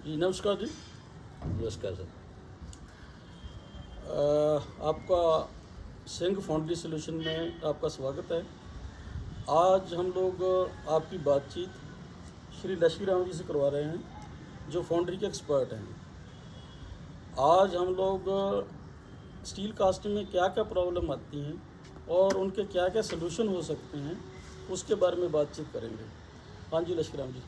जी नमस्कार जी। नमस्कार सर। आपका सिंह फाउंड्री सोल्यूशन में आपका स्वागत है। आज हम लोग आपकी बातचीत श्री लक्ष्मी राम जी से करवा रहे हैं, जो फाउंड्री के एक्सपर्ट हैं। आज हम लोग स्टील कास्टिंग में क्या क्या प्रॉब्लम आती हैं और उनके क्या क्या सलूशन हो सकते हैं, उसके बारे में बातचीत करेंगे। हाँ जी लक्ष्मी राम जी,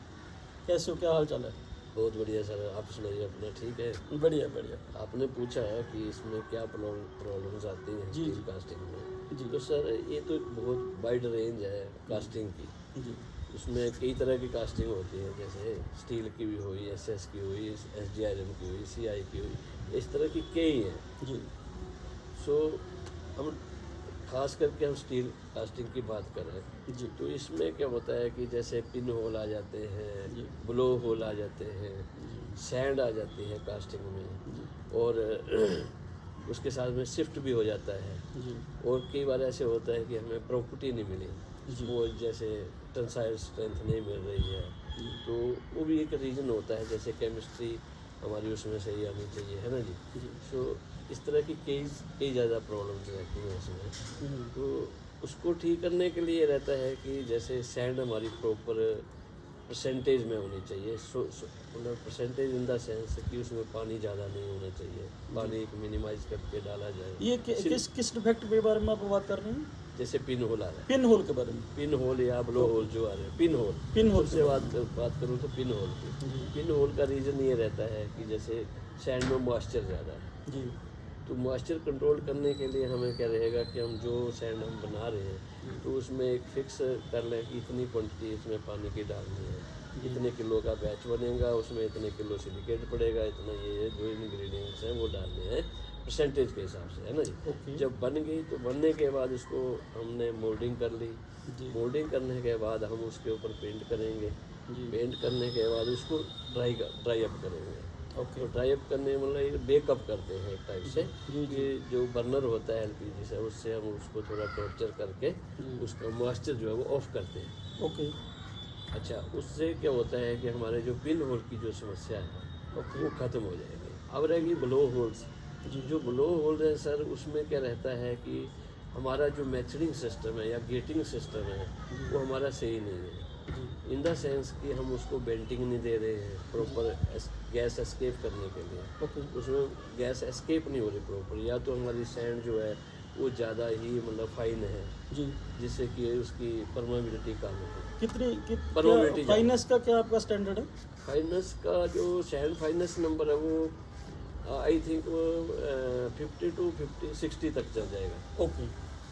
कैसे हो, क्या हाल चाल है? बहुत बढ़िया सर, आप सुनाइए अपना। ठीक है। बढ़िया बढ़िया। आपने पूछा है कि इसमें क्या प्रॉब्लम्स आती हैं जी, स्टील जी। कास्टिंग में। जी। तो सर ये तो बहुत वाइड रेंज है कास्टिंग की। जी उसमें कई तरह की कास्टिंग होती है, जैसे स्टील की भी हुई, एसएस की हुई, एसडीआईएम की हुई, सीआई की हुई, इस तरह की कई हैं। जी सो हम खास करके हम स्टील कास्टिंग की बात कर रहे हैं। जी तो इसमें क्या होता है कि जैसे पिन होल आ जाते जी। हैं, ब्लो होल आ जाते हैं, सैंड आ जाती है कास्टिंग में, और उसके साथ में शिफ्ट भी हो जाता है। जी और कई बार ऐसे होता है कि हमें प्रॉपर्टी नहीं मिली, जी। वो जैसे टेंसाइल स्ट्रेंथ नहीं मिल रही है, तो वो भी एक रीज़न होता है। जैसे केमिस्ट्री हमारी उसमें सही आनी चाहिए, है ना जी। जी। सो इस तरह की कई ज़्यादा प्रॉब्लम्स रहती हैं उसमें। तो उसको ठीक करने के लिए रहता है कि जैसे सैंड हमारी प्रॉपर परसेंटेज में होनी चाहिए। मतलब परसेंटेज इन द सेंस कि उसमें पानी ज़्यादा नहीं होना चाहिए, पानी को मिनिमाइज करके डाला जाए। ये किस डिफेक्ट के बारे में आप बात कर रहे हैं? जैसे पिन होल आ रहा है, पिन होल के बारे में। पिन होल या ब्लो होल जो आ रहे हैं, पिन होल के से बारे बात करूँ तो पिन होल की। जी। पिन होल का रीज़न ये रहता है कि जैसे सैंड में मॉइस्चर ज़्यादा है, जी तो मॉइस्चर कंट्रोल करने के लिए हमें क्या रहेगा कि हम जो सैंड हम बना रहे हैं तो उसमें एक फिक्स कर लें कि इतनी क्वांटिटी इसमें पानी की डालनी है, इतने किलो का बैच बनेगा, उसमें इतने किलो सिलिकेट पड़ेगा, इतना ये जो इंग्रेडिएंट्स हैं वो डालने हैं परसेंटेज के हिसाब से, है ना जी। ओके। जब बन गई तो बनने के बाद उसको हमने मोल्डिंग कर ली। जी मोल्डिंग करने के बाद हम उसके ऊपर पेंट करेंगे। जी। पेंट करने के बाद उसको ड्राई अप करेंगे। ओके। तो ड्राई अप करने मतलब ये बेकअप करते हैं एक टाइप से। जी जी। कि जो बर्नर होता है एलपीजी से, उससे हम उसको थोड़ा टॉर्चर करके जी। उसका मॉइस्चर जो है वो ऑफ करते हैं। ओके। अच्छा, उससे क्या होता है कि हमारे जो पिन होल की जो समस्या है ओके। वो ख़त्म हो जाएगी। अब रहेगी ब्लो होल्स। जी। जो ब्लो होल है सर, उसमें क्या रहता है कि हमारा जो मैथडिंग सिस्टम है या गेटिंग सिस्टम है वो हमारा सही नहीं है। जी इन द सेंस कि हम उसको बेंटिंग नहीं दे रहे हैं प्रॉपर गैस एस्केप करने के लिए। ओके। उसमें गैस एस्केप नहीं हो रही प्रॉपर, या तो हमारी सैंड जो है वो ज़्यादा ही मतलब फाइन है, जी। जिससे कि उसकी परमेबिलिटी कम है। क्या फाइनेंस का क्या आपका स्टैंडर्ड है? फाइनेंस का जो सैंड फाइनेंस नंबर है वो आई थिंक वो 50 to 60 तक चल जाएगा। ओके।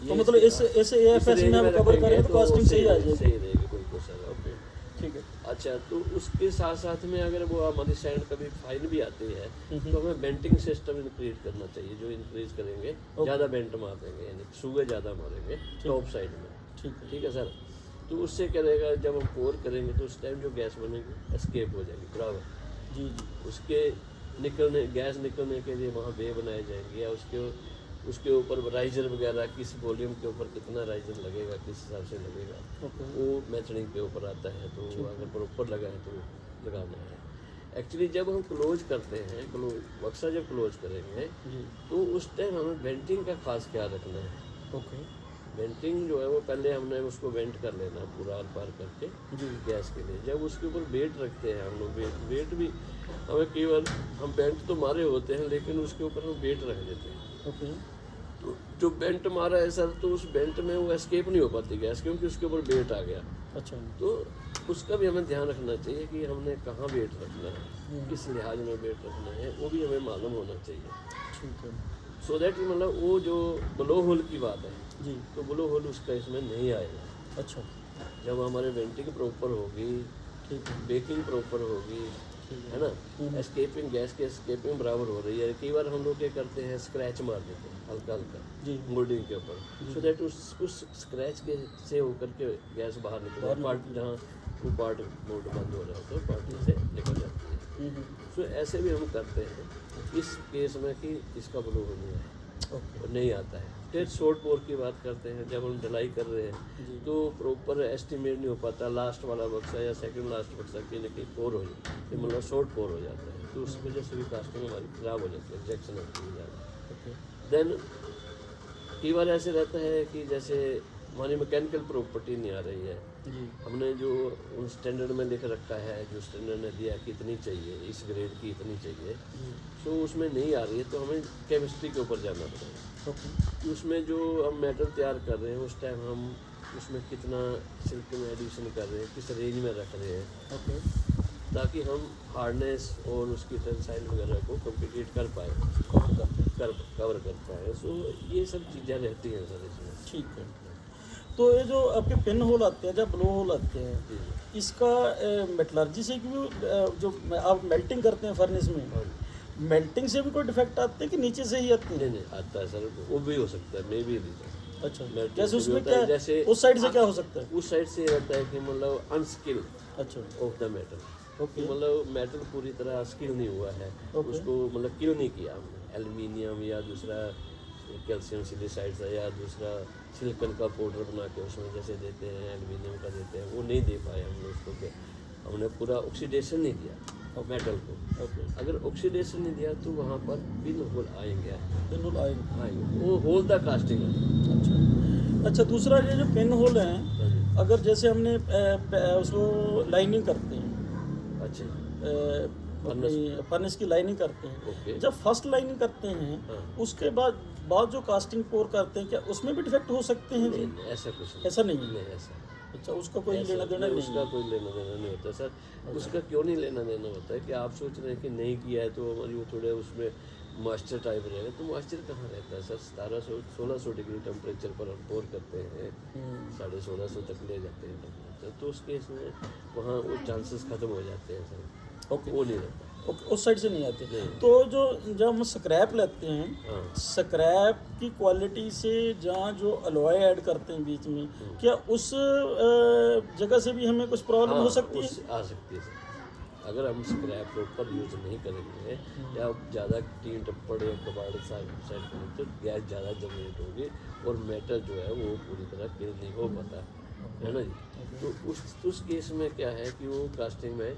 ये तो मतलब इस AFS में हम कवर करें तो कास्टिंग सही आ जाएगी। सही रहेगी, कोई सर। ओके, ठीक है। अच्छा। तो उसके साथ साथ में अगर वो हमारी सैंड कभी फाइन भी आती है तो हमें बेंटिंग सिस्टम इंक्रीज करना चाहिए। जो इंक्रीज करेंगे ज़्यादा बेंट मारेंगे, यानी सूगे ज़्यादा मारेंगे टॉप साइड में। ठीक है। ठीक है सर। तो उससे क्या रहेगा, जब हम पोर करेंगे तो उस टाइम जो गैस बनेगी एस्केप हो जाएगी बराबर। जी जी। उसके गैस निकलने के लिए वहाँ बे बनाए जाएंगे, या उसके ऊपर राइजर वगैरह किस वॉल्यूम के ऊपर कितना राइजर लगेगा, किस हिसाब से लगेगा, ओके। वो मैथडिंग के ऊपर आता है। तो अगर प्रॉपर लगा है तो लगाना है। एक्चुअली जब हम क्लोज करते हैं, बक्सा जब क्लोज करेंगे जी। तो उस टाइम हमें बेंटिंग का खास ख्याल रखना है। ओके। बेंटिंग जो है वो पहले हमने उसको बेंट कर लेना पूरा आर पार करके जी। गैस के लिए। जब उसके ऊपर वेट रखते हैं हम लोग, वेट भी हमें केवल हम बेंट तो मारे होते हैं लेकिन उसके ऊपर हम वेट रख देते हैं। ओके। तो जो बेंट मारा है सर, तो उस बेंट में वो एस्केप नहीं हो पाती गैस, क्योंकि उसके ऊपर वेट आ गया। अच्छा। तो उसका भी हमें ध्यान रखना चाहिए कि हमने कहाँ वेट रखना है, किस लिहाज में वेट रखना है, वो भी हमें मालूम होना चाहिए। ठीक है। सो दैट मतलब वो जो ब्लो होल की बात है, जी। तो ब्लो होल उसका इसमें नहीं आएगा। अच्छा। जब हमारे वेंटिंग प्रॉपर होगी, ठीक है। बेकिंग प्रॉपर होगी, ठीक है ना, एस्केपिंग गैस की एस्केपिंग बराबर हो रही है। कई बार हम लोग क्या करते हैं, स्क्रैच मार देते हैं हल्का हल्का जी। मोल्डिंग के ऊपर, सो दैट उस स्क्रैच के से होकर के गैस बाहर निकल जाए। पार्ट जहाँ वो पार्ट मोल्ड बंद हो रहा है तो पार्ट से निकल जाती है। सो ऐसे भी हम करते हैं इस केस में कि इसका ब्लो हो नहीं है। ओके। और नहीं आता है। फिर शॉर्ट पोर की बात करते हैं, जब हम ढलाई कर रहे जी। हैं तो प्रॉपर एस्टिमेट नहीं हो पाता, लास्ट वाला बक्सा या सेकंड लास्ट बक्सा कहीं ना कहीं पोर हो जाता है, मतलब शॉर्ट पोर हो जाता है, तो उस वजह से भी कास्टिंग हमारी ख़राब हो जाती है, रिजेक्शन होती है ज़्यादा। ओके। देन कई बार ऐसे रहता है कि जैसे हमारी मैकेनिकल प्रॉपर्टी नहीं आ रही है, जी। हमने जो उन स्टैंडर्ड में लिख रखा है, जो स्टैंडर्ड ने दिया कि इतनी चाहिए, इस ग्रेड की इतनी चाहिए, जी। तो उसमें नहीं आ रही है, तो हमें केमिस्ट्री के ऊपर जाना पड़ेगा। ओके। कि उसमें जो हम मेटल तैयार कर रहे हैं उस टाइम हम उसमें कितना सिल्क में एडिशन कर रहे हैं, किस रेंज में रख रहे हैं, ओके। ताकि हम हार्डनेस और उसकी टेंसाइल वगैरह को कम्प्लीट कर पाए, कवर करते हैं। कवर कर पाए। सो ये सब चीज़ें रहती हैं सर इसमें। ठीक है। तो ये जो आपके पिन होल आते हैं, जब ब्लो होल आते हैं, जी जी। इसका मेटलर्जी से भी जो आप मेल्टिंग करते हैं फर्नेस में, हाँ जी। मेल्टिंग से भी कोई डिफेक्ट आते हैं कि नीचे से ही आते नहीं हैं? नहीं आता है सर, वो भी हो सकता है, मे भी नहीं सर। अच्छा। melting जैसे से भी उसमें होता है, क्या, जैसे उस साइड से क्या हो सकता है? उस साइड से रहता है कि मतलब अनस्किल अच्छा। Of the metal, okay. मतलब मेटल पूरी तरह स्किल नहीं हुआ है, ओके। उसको मतलब किल नहीं किया हमने। एल्युमिनियम या दूसरा कैल्शियम सिलिसाइड या दूसरा सिलिकन का पाउडर बना के उसमें जैसे देते हैं, एल्युमिनियम का देते हैं, वो नहीं दे पाए हमने उसको के, हमने पूरा ऑक्सीडेशन नहीं दिया मेटल को। ओके। अगर ऑक्सीडेशन नहीं दिया तो वहाँ पर पिन होल आएंगे पिन होल आएंगे। आएंगे, वो होल द कास्टिंग है। अच्छा। अच्छा, दूसरा ये जो पिन होल हैं, हाँ जी। अगर जैसे हमने उसको लाइनिंग करते हैं, अच्छा। फर्नेस की लाइनिंग करते हैं, ओके। जब फर्स्ट लाइनिंग करते हैं हाँ। उसके बाद जो कास्टिंग पोर करते हैं, क्या उसमें भी डिफेक्ट हो सकते हैं? नहीं नहीं, ऐसा कुछ नहीं। ऐसा नहीं है? नहीं ऐसा अच्छा, उसका कोई ऐसा लेना देना नहीं, नहीं उसका है? कोई लेना देना नहीं होता सर। उसका क्यों नहीं लेना देना होता है कि आप सोच रहे हैं कि नहीं किया है तो हमारी वो थोड़े उसमें मॉइस्चर टाइप रहेगा, तो मॉइस्चर कहाँ रहता है सर? 1700-1600 डिग्री टेम्परेचर पर हम पोर करते हैं, 1650 तक ले जाते हैं टेम्परेचर, तो उस केस में वहाँ वो चांसेस ख़त्म हो जाते हैं सर। ओके। वो नहीं रहता। ओके, उस साइड से नहीं आते। नहीं। तो जो जब हम स्क्रैप लेते हैं, हाँ। स्क्रैप की क्वालिटी से जहाँ जो अलॉय ऐड करते हैं बीच में, क्या उस जगह से भी हमें कुछ प्रॉब्लम हो सकती है? आ सकती है सर। अगर हम स्क्रैप प्रॉपर यूज नहीं करेंगे या ज़्यादा टीन टप्पड़ या कबाड़ साइड करें तो गैस ज़्यादा जनरेट होगी और मेटल जो है वो पूरी तरह किल नहीं हो पाता है ना जी। तो उस केस में क्या है कि वो कास्टिंग में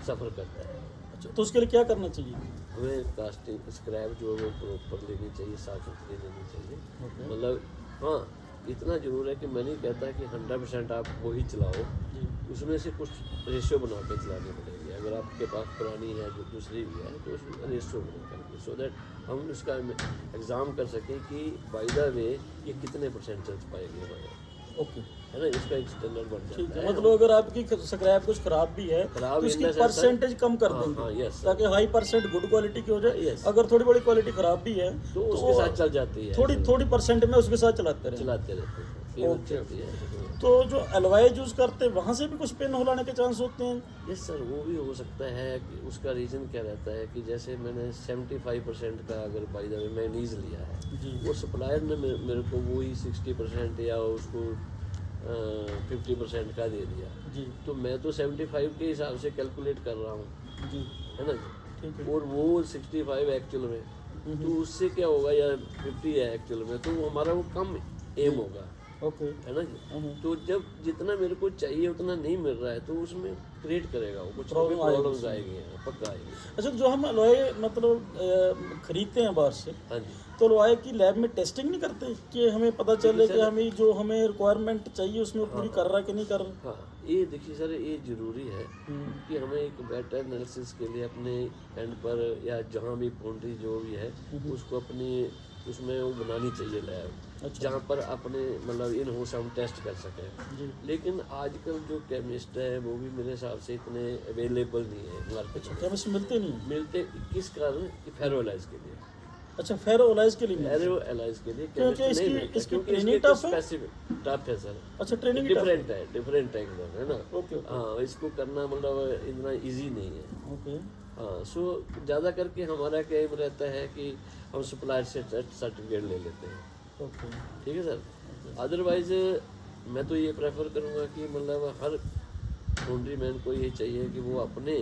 सफ़र करता है। अच्छा, तो उसके लिए क्या करना चाहिए? हमें कास्टिंग स्क्रैप जो है वो प्रॉपर लेनी चाहिए, साफ सुथरी लेनी चाहिए। ओके। मतलब हाँ, इतना ज़रूर है कि मैं नहीं कहता कि 100% आप वही चलाओ, जी। उसमें से कुछ रेशियो बना के चलानी पड़ेगी। अगर आपके पास पुरानी है जो दूसरी भी है तो उसमें रेशियो बना करके, सो दैट हम उसका एग्ज़ाम कर सकें कि बाय द वे ये कितने % चल पाएंगे हमारे, ओके। है ना, इसका एक स्टैंडर्ड बन ठीक जाता है, है। मतलब अगर आपकी स्क्रैप कुछ खराब भी है खराब तो in इसकी the sense, परसेंटेज कम कर हाँ, देंगे, हाँ, yes, sir. ताकि हाई परसेंट गुड क्वालिटी की हो जाए। Yes. अगर थोड़ी बड़ी क्वालिटी खराब भी है तो उसके साथ चल जाती है, थोड़ी परसेंट में उसके साथ चलाते रहे। चलाते रहते हैं, फिर वो ओके। चलती है। तो जो अलॉय यूज करते हैं वहाँ से भी कुछ पिन होल आने के चांस होते हैं? यस सर, वो भी हो सकता है कि उसका रीज़न क्या रहता है कि जैसे मैंने 75% का अगर बाय द वे मैग्नीज लिया है, जी। वो सप्लायर ने मेरे को वही 60% या उसको 50% का दे दिया, जी। तो मैं तो 75 के हिसाब से कैलकुलेट कर रहा हूँ, जी। है ना जी। ठीक है। और वो 65 एक्चुअल में, तो उससे क्या होगा, या 50 है एक्चुअल में, तो हमारा वो कम एम होगा, ओके। है ना जी। तो जब जितना मेरे को चाहिए उतना नहीं मिल रहा है तो उसमें क्रिएट करेगा वो कुछ प्रॉब्लम्स आएगी, पक्का आएगी। अच्छा, जो हम अलॉय मतलब खरीदते हैं बाहर से, हाँ जी। तो अलॉय की लैब में टेस्टिंग नहीं करते कि हमें पता चले कि हमें जो हमें रिक्वायरमेंट चाहिए उसमें पूरी कर रहा है कि नहीं कर रहा? हाँ, ये देखिए सर, ये ज़रूरी है कि हमें एक बेटर एनालिसिस के लिए अपने एंड पर या जहाँ भी बाउंड्री जो भी है उसको अपनी उसमें वो बनानी चाहिए लैब, अच्छा। जहाँ पर अपने मतलब इन हाउस हम टेस्ट कर सकें। जी। लेकिन आजकल जो केमिस्ट है वो भी मेरे हिसाब से इतने अवेलेबल नहीं है मार्केट अच्छा, में। केमिस्ट मिलते नहीं हैं? मिलते किस कारण कि फेरोलाइज के लिए, अच्छा, फेरो एलाइज के लिए मिलते हैं। फेरोलाइज के लिए क्योंकि chemist नहीं इसकी- मिलता, इसकी क्योंकि training इसके tough है? स्पेसिफिक टफ है सर। अच्छा, ट्रेनिंग की डिफरेंट है, डिफरेंट है एकदम, है ना। ओके। ओके। हाँ, इसको करना मतलब इतना इजी नहीं है। ओके। हाँ, सो ज़्यादा करके हमारा क्या एम रहता है कि हम सप्लायर से सर्टिफिकेट ले लेते हैं, ओके। ठीक है सर। अदरवाइज मैं तो ये प्रेफर करूँगा कि मतलब हर बाउंड्री मैन को ये चाहिए कि वो अपने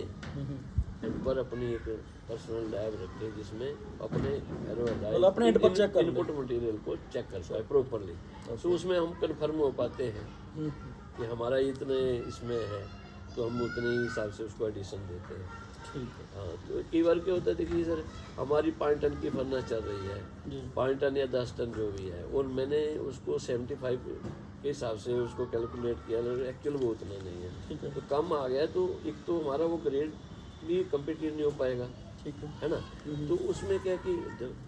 एंड पर अपनी एक पर्सनल लैब रखे जिसमें अपने मतलब अपने एंड पर चेक कर इनपुट मटेरियल को चेक कर पाए प्रॉपरली। तो उसमें हम कन्फर्म हो पाते हैं कि हमारा इतने इसमें है तो हम उतने ही हिसाब से उसको एडिशन देते हैं। ठीक है। हाँ, तो कई बार क्या होता है, देखिए सर, हमारी 5 टन की फर्नेस चल रही है, जी 5 टन या 10 टन जो भी है, और मैंने उसको 75 के हिसाब से उसको कैलकुलेट किया, एक्चुअल वो उतना नहीं है, ठीक है। तो कम आ गया, तो एक तो हमारा वो ग्रेड भी कम्पिटिटिव नहीं हो पाएगा, ठीक है। है ना। तो उसमें क्या कि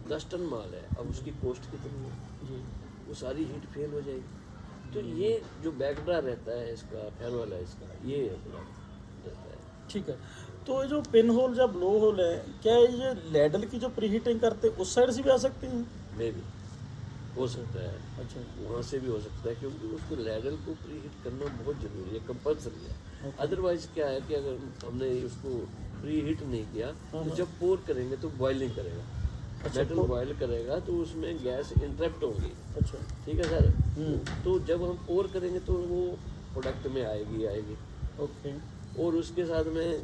10 टन माल है, अब उसकी कॉस्ट कितनी है, जी वो सारी हीट फेल हो जाएगी। तो ये जो बैकडा रहता है इसका, फैन वाला इसका, ये अपना रहता है। ठीक है। तो ये जो पिन होल या ब्लो होल है, क्या ये लेडल की जो प्री हीटिंग करते हैं उस साइड से भी आ सकती हैं? मे भी हो सकता है, अच्छा वहाँ से भी हो सकता है, क्योंकि उसको लैडल को प्री हीट करना बहुत ज़रूरी है, कंपल्सरी है। Okay. अदरवाइज क्या है कि अगर हमने उसको प्री हीट नहीं किया तो जब पोर करेंगे तो बॉइलिंग करेगा, अच्छा, मेटल बॉयल करेगा तो उसमें गैस इंटरप्ट होगी। अच्छा। ठीक है सर। तो जब हम पोर करेंगे तो वो प्रोडक्ट में आएगी। ओके। और उसके साथ में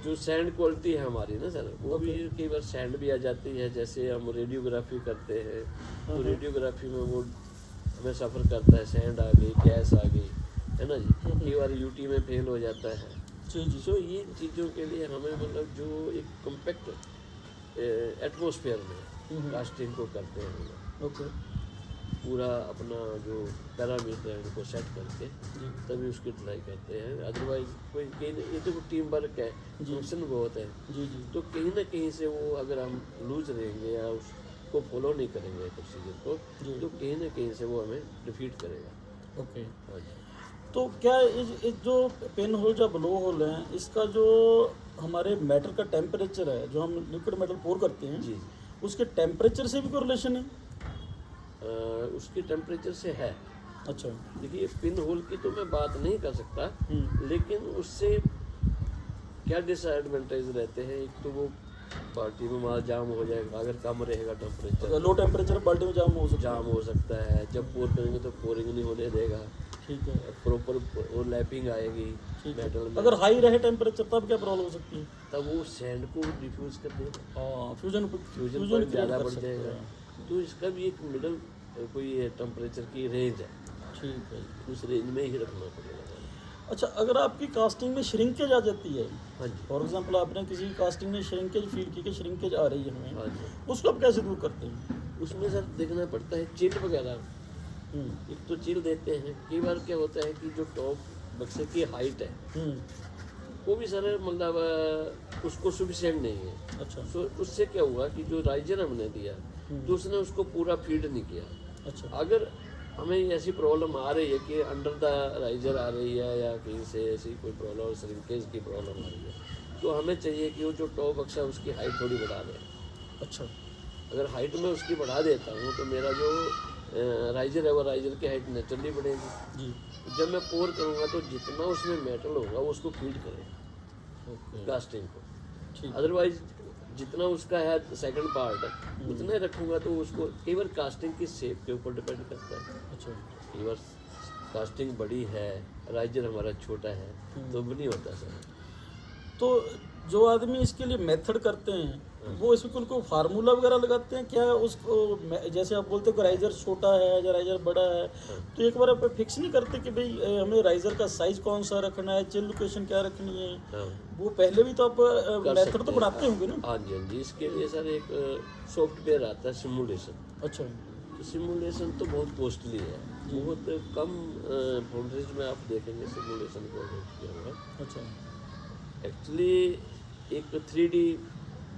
जो सैंड क्वालिटी है हमारी ना सर, वो भी कई बार सैंड भी आ जाती है। जैसे हम रेडियोग्राफी करते हैं तो रेडियोग्राफी में वो हमें सफ़र करता है, सैंड आ गई, गैस आ गई, है ना जी। कई बार यूटी में फेल हो जाता है। जी जी। सो ये चीज़ों के लिए हमें मतलब जो एक कम्पैक्ट एटमॉस्फेयर में कास्टिंग को करते हैं हम लोग। ओके। पूरा अपना जो पैरामीटर है उनको सेट करके जी तभी उसकी ट्राई करते हैं। अदरवाइज कोई कहीं, ये तो टीम वर्क है, फंक्शन बहुत है, जी जी। तो कहीं ना कहीं से वो अगर हम लूज रहेंगे या उसको फॉलो नहीं करेंगे प्रोसीजर को, तो कहीं ना कहीं से वो हमें डिफीट करेगा। ओके। हाँ जी। तो क्या इस जो पिन होल या ब्लो होल है, इसका जो हमारे मेटल का टेम्परेचर है, जो हम लिक्विड मेटल पोर करते हैं, जी उसके टेम्परेचर से भी कोरिलेशन है? उसकी टेम्परेचर से है। अच्छा। देखिए पिन होल की तो मैं बात नहीं कर सकता, लेकिन उससे क्या डिसएडवांटेज रहते हैं, एक तो वो पार्टी में माल जाम हो जाएगा अगर कम रहेगा टेम्परेचर, लो टेम्परेचर बाल्टी में जाम हो सकता जाम हो सकता है। जब पोर करेंगे तो पोरिंग नहीं होने देगा, है। ठीक है। प्रॉपर वो लैपिंग आएगी ठीक है। मेटल में। अगर हाई रहे टेम्परेचर तब क्या प्रॉब्लम हो सकती है? तब वो सैंड को डिफ्यूज कर देगा, हाँ, फ्यूजन फ्यूजन पॉइंट ज़्यादा बढ़ जाएगा। तो इसका भी एक मिडल कोई टेम्परेचर की रेंज है, ठीक है। उस रेंज में ही रखना पड़ेगा। अच्छा, अगर आपकी कास्टिंग में श्रिंकेज आ जाती है, हाँ जी। फॉर एग्जांपल आपने किसी कास्टिंग में श्रिंकेज फील की कि श्रिंकेज आ रही है हमें, हाँ जी। उसको आप कैसे दूर करते हैं? उसमें सर देखना पड़ता है चिल वगैरह, एक तो चिल देते हैं। कई बार क्या होता है कि जो टॉप बक्से की हाइट है वो भी सर मतलब उसको सफिशिएंट नहीं है। अच्छा। सो उससे क्या हुआ कि जो राइजर हमने दिया तो उसने उसको पूरा फीड नहीं किया। अच्छा। अगर हमें ऐसी प्रॉब्लम आ रही है कि अंडर द राइजर आ रही है या कहीं से ऐसी कोई प्रॉब्लम, श्रिंकेज की प्रॉब्लम आ रही है, तो हमें चाहिए कि वो जो टॉप बक्सा उसकी हाइट थोड़ी बढ़ा दें। अच्छा। अगर हाइट में उसकी बढ़ा देता हूँ तो मेरा जो राइजर है वो राइजर की हाइट नेचुरली बढ़ेगी। जी। जब मैं पोर करूँगा तो जितना उसमें मेटल होगा वो उसको फीड करेगा ओके। कास्टिंग को। ठीक। अदरवाइज जितना उसका है सेकंड पार्ट उतना ही रखूँगा तो उसको कई बार कास्टिंग की शेप के ऊपर डिपेंड करता है। अच्छा। कई बार कास्टिंग बड़ी है, राइजर हमारा छोटा है, तो भी नहीं होता सर। तो जो आदमी इसके लिए मेथड करते हैं वो इसमें उनको फार्मूला वगैरह लगाते हैं क्या? उसको जैसे आप बोलते हो कि राइजर छोटा है या राइजर बड़ा है, तो एक बार आप फिक्स नहीं करते कि भाई हमें राइजर का साइज कौन सा रखना है, चिल लोकेशन क्या रखनी है? हाँ, वो पहले भी तो आप कर मेथड सकते तो हैं। बनाते होंगे ना? हाँ जी, हाँ जी। इसके लिए सर एक सॉफ्टवेयर आता है सिमुलेशन। अच्छा। तो सिमुलेशन तो बहुत कॉस्टली है, बहुत कम फाउंड्रीज में आप देखेंगे सिमुलेशन को किया हुआ। अच्छा। एक्चुअली एक 3D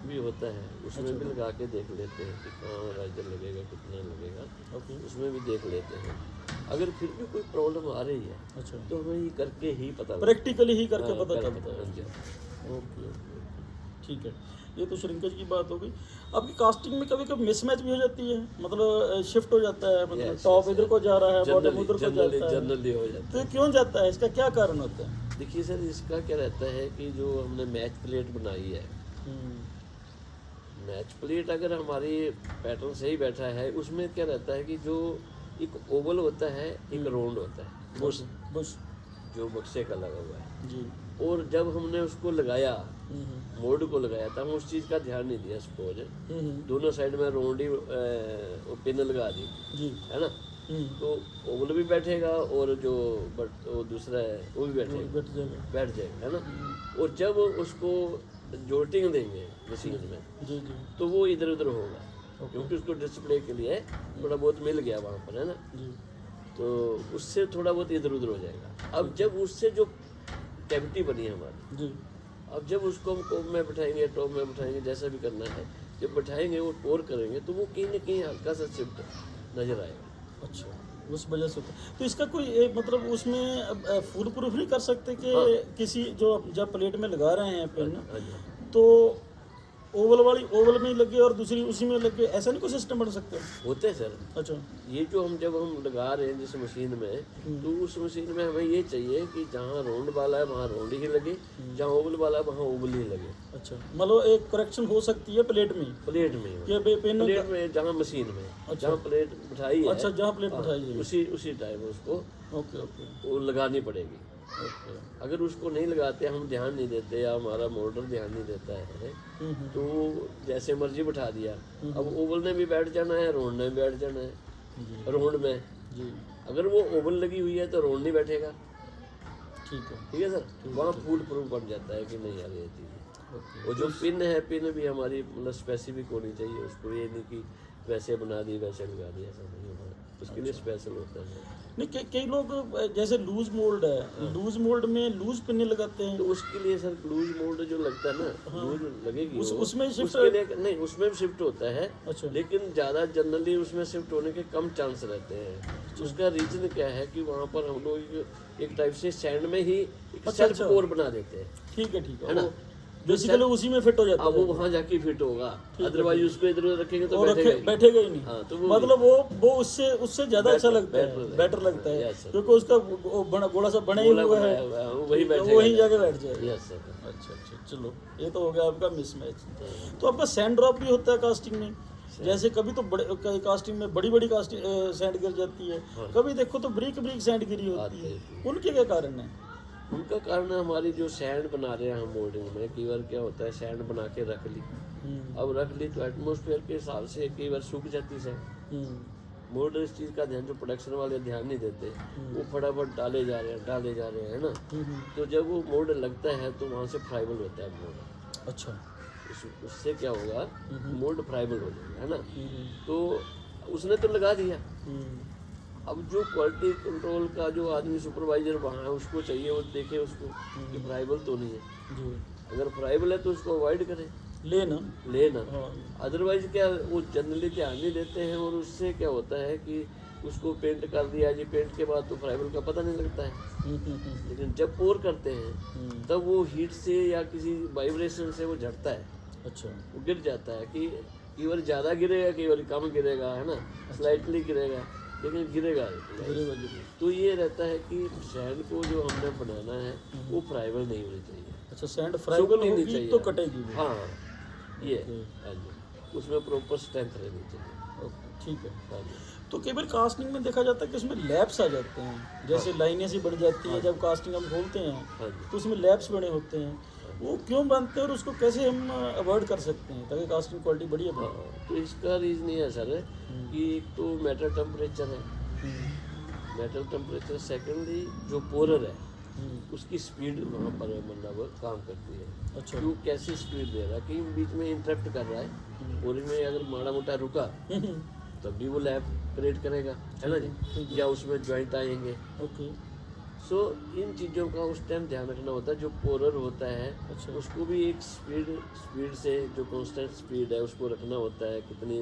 भी होता है, उसमें भी लगा के देख लेते हैं कि कहाँ राइजर लगेगा, कितना लगेगा, ओके। उसमें भी देख लेते हैं। अगर फिर भी कोई प्रॉब्लम आ रही है अच्छा। तो हमें ये करके ही पता लगता प्रैक्टिकली ही है। करके हाँ, पता चलता है। हाँ जी। ओके ओके, ठीक है। ये तो श्रिंकेज की बात हो गई। आपकी कास्टिंग में कभी कभी मिसमैच भी हो जाती है, मतलब शिफ्ट हो जाता है, मतलब Yes, टॉप yes, इधर को जा रहा है, बॉटम उधर को जाता है, जनरली हो जाता तो ये क्यों जाता है? इसका क्या कारण होता है? है। देखिए सर, इसका क्या रहता है कि जो हमने मैच प्लेट बनाई है, मैच प्लेट अगर हमारी पैटर्न सही बैठा है, उसमें क्या रहता है कि जो एक ओवल होता है, एक राउंड होता है, बुश बुश। जो बक्से का लगा हुआ है। जी। और जब हमने उसको लगाया, मोल्ड को लगाया, तब हम उस चीज़ का ध्यान नहीं दिया। सपोज दोनों साइड में रोंडी पिन लगा दी, जी है ना, तो ओवल भी बैठेगा और जो वो दूसरा है वो भी बैठेगा, बैठ जाएगा, है ना। और जब उसको जोल्टिंग देंगे मशीन में, जी जी तो वो इधर उधर होगा, क्योंकि उसको डिस्प्ले के लिए थोड़ा बहुत मिल गया वहाँ पर, है ना, जी तो उससे थोड़ा बहुत इधर उधर हो जाएगा। अब जब उससे जो कैविटी बनी है हमारी, जी अब जब उसको हम कोप में बैठाएंगे, टॉप में बैठाएंगे, जैसा भी करना है, जब बैठाएंगे और पोर करेंगे, तो वो कहीं ना कहीं हल्का सा शिफ्ट नजर आएगा। अच्छा, उस वजह से तो इसका कोई मतलब उसमें फुल प्रूफ नहीं कर सकते कि किसी जो जब प्लेट में लगा रहे हैं पेन, हाँ जी, तो ओवल वाली ओवल में लगे और दूसरी उसी में लगे, ऐसा नहीं कोई सिस्टम बन सकते? होते हैं सर। अच्छा ये जो जब हम लगा रहे हैं जिस मशीन में, तो उस मशीन में हमें ये चाहिए कि जहाँ राउंड वाला है वहाँ राउंड ही लगे, जहाँ ओवल वाला है वहाँ ओवल ही लगे। अच्छा, मतलब एक करेक्शन हो सकती है प्लेट में, प्लेट में, कि पेन प्लेट में जहाँ मशीन में, जहाँ प्लेट बिठाई है, अच्छा जहाँ प्लेट बिठाई है, उसी टाइम उसको ओके ओके वो लगानी पड़ेगी। ओके अगर उसको नहीं लगाते, हम ध्यान नहीं देते या हमारा मोल्डर ध्यान नहीं देता है, तो जैसे मर्जी बैठा दिया। अब ओवल में भी बैठ जाना है, राउंड में भी बैठ जाना है। राउंड में जी अगर वो ओवल लगी हुई है तो राउंड नहीं बैठेगा, ठीक है ठीक है सर, वहाँ फुल प्रूफ बन जाता है कि नहीं यार ये चीज़। ओके और जो पिन है, पिन भी हमारी मतलब स्पेसिफिक होनी चाहिए, उसको ये नहीं कि वैसे बना दी वैसे लगा दी, ऐसा नहीं होगा, उसके लिए स्पेशल होता है। नहीं, कई लोग जैसे लूज मोल्ड है, लूज मोल्ड में लूज पिन लगाते हैं, तो उसके लिए सर लूज मोल्ड जो लगता है ना, लूज लगेगी उसमें शिफ्ट उसके लिए नहीं, उसमें भी शिफ्ट होता है, अच्छा लेकिन ज़्यादा जनरली उसमें शिफ्ट होने के कम चांस रहते हैं। उसका रीजन क्या है कि वहाँ पर हम लोग एक टाइप से सैंड में ही सेल्फ कोर बना देते हैं, ठीक है ना, बेसिकली उसी में फिट हो जाता है, वो वहाँ जाके फिट होगा, अदरवाइज उसको इधर उधर रखेंगे तो बैठेगा ही नहीं। हाँ, तो मतलब वो उससे ज्यादा अच्छा लगता है, बेटर लगता है, क्योंकि उसका गोला सा बना ही हुआ है, वही जाके बैठ जाएगा। Yes sir. अच्छा अच्छा, चलो ये तो हो गया आपका मिसमैच। तो आपका सैंड ड्रॉप भी होता है कास्टिंग में, जैसे कभी तो बड़े कास्टिंग में बड़ी कास्टिंग सैंड गिर जाती है, कभी देखो तो ब्रिक सैंड गिरी होती है, उनके क्या कारण है? उनका कारण हमारी जो सैंड बना रहे हैं हम मोल्डिंग में, कई बार क्या होता है सैंड बना के रख ली, अब रख ली तो एटमोसफेयर के हिसाब से कई बार सूख जाती सैंड। मोल्डर इस चीज़ का ध्यान, जो प्रोडक्शन वाले ध्यान नहीं देते, वो फटाफट डाले जा रहे हैं, है ना, तो जब वो मोल्डर लगता है तो वहाँ से फ्राइबल होता है मोल्डर। अच्छा, उससे क्या होगा, मोल्ड फ्राइबल हो जाएगा, है ना, तो उसने तो लगा दिया। अब जो क्वालिटी कंट्रोल का जो आदमी सुपरवाइजर वहाँ है, उसको चाहिए वो देखे उसको कि फ्राइबल तो नहीं है, अगर फ्राइबल है तो उसको अवॉइड करें, लेना। अदरवाइज क्या, वो जनरली ध्यान नहीं देते हैं, और उससे क्या होता है कि उसको पेंट कर दिया जी, पेंट के बाद तो फ्राइबल का पता नहीं लगता है, लेकिन जब पोर करते हैं तब वो हीट से या किसी वाइब्रेशन से वो झड़ता है, अच्छा वो गिर जाता है, कि कई बार ज़्यादा गिरेगा, कई बार कम गिरेगा, है ना, स्लाइटली गिरेगा, लेकिन गिरेगा। तो ये रहता है कि सैंड को जो हमने बनाना है वो फ्राइबल नहीं होनी चाहिए। अच्छा, सैंड फ्राइबल होगी तो कटेगी। हाँ, ये हाँ जी, उसमें प्रॉपर स्ट्रेंथ रहनी चाहिए। ठीक है। हाँ जी। तो कई बार कास्टिंग में देखा जाता है कि उसमें लैप्स आ जाते हैं, जैसे लाइनें सी बन जाती हैं, जब कास्टिंग हम खोलते हैं तो उसमें लैप्स बने होते हैं, वो क्यों बनते हैं और उसको कैसे हम अवॉइड कर सकते हैं ताकि कास्टिंग क्वालिटी बढ़िया बने? तो इसका रीज़न ये है सर कि एक तो मेटल टेम्परेचर है, मेटल टेम्परेचर, सेकेंडली जो पोरर है उसकी स्पीड वहाँ पर मतलब काम करती है। अच्छा, वो कैसी स्पीड दे रहा है, कहीं बीच में इंटरप्ट कर रहा है, पोरिंग में अगर माड़ा मोटा रुका तब भी वो लैप क्रिएट करेगा, है ना जी, या उसमें जॉइंट आएंगे। ओके, सो इन चीज़ों का उस टाइम ध्यान रखना होता है। जो पोरर होता है उसको भी एक स्पीड से, जो कांस्टेंट स्पीड है उसको रखना होता है, कितनी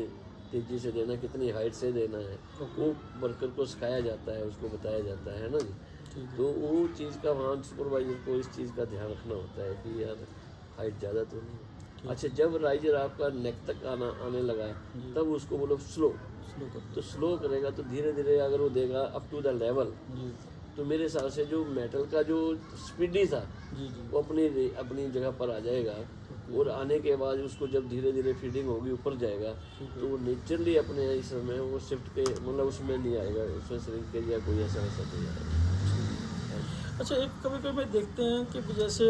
तेज़ी से देना, कितनी हाइट से देना है, वो वर्कर को सिखाया जाता है, उसको बताया जाता है ना जी। तो वो चीज़ का वहाँ सुपरवाइजर को इस चीज़ का ध्यान रखना होता है कि यार हाइट ज़्यादा तो नहीं। अच्छा, जब राइजर आपका नेक तक आने लगा तब उसको बोलो स्लो तो स्लो करेगा, तो धीरे धीरे अगर वो देगा अप टू द लेवल, तो मेरे हिसाब से जो मेटल का जो स्पीडी था वो अपनी जगह पर आ जाएगा, और आने के बाद उसको जब धीरे धीरे फीडिंग होगी ऊपर जाएगा तो वो नेचुरली अपने इस समय वो शिफ्ट के मतलब उसमें नहीं आएगा, उसमें श्रिंकेज या कोई ऐसा नहीं आएगा। अच्छा, एक कभी कभी देखते हैं कि जैसे